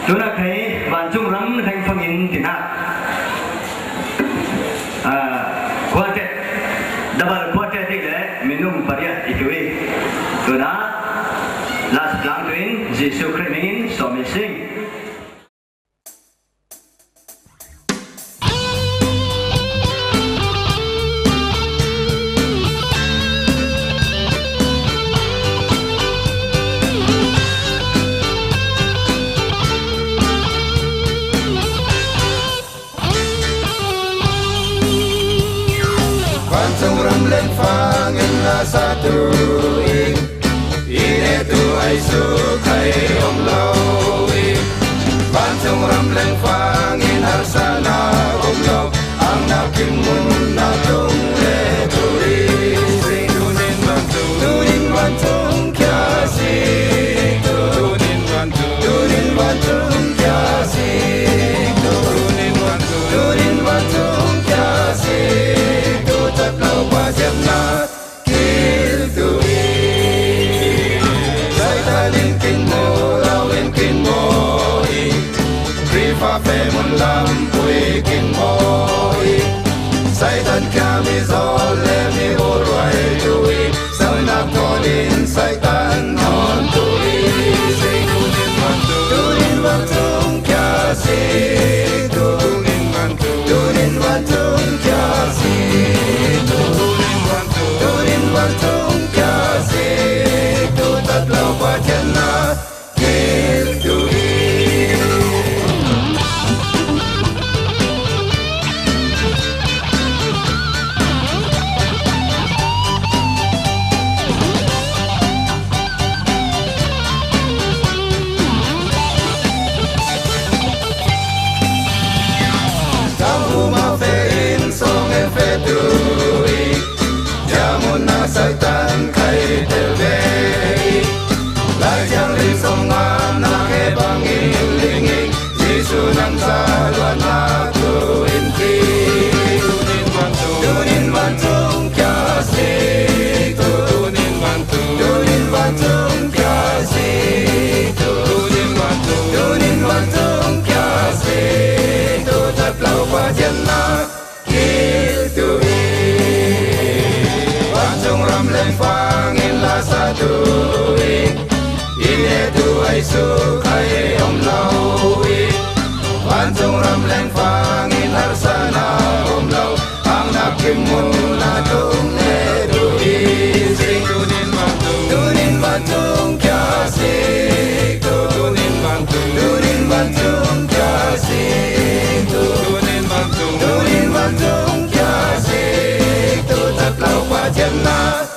chúng ta thấy và chung lắm thành phong in tiền hạ quartet double quartet đi đấy mình nung paria ikui tu na last lang twin Jesu Christ so mình sing Lên phang in la sa tu in ine tu ai su khai om lâu in ban trong ram lên phang in har sa na om lâu ang na kim mun na tung le tu ri sing tu nin ban tung kya si tu nin ban tung kya si tu nin ban tung kya si tu tat lâu qua xem na kil tu i sai ta linh kinh mô lao lên kinh mô i pri pha phê mun lam pui kinh mô i sai tan kya mi zo le mi ho ruai tu i sao na ko din sai tan non tu i sing tu nin van tung kya si tu nin van tung kya si Hãy Satan khai tel ve lai chang linh sông ngan na ke bang in ling in Giêsu nang sa loan na tu in ki tu nin van tung kya si tu nin van tung kya si tu nin van tung kya si tu tat lau qua chân na kil tu ram lên phang in la sa tu ine tu ai su khai om lâu ban trong ram lên phang in har sa na om lâu ang na kim mun na tung ne tu i sing tu nin van tung kya si tu nin van tung kya si tu nin van tung kya si tu tat lau qua chân na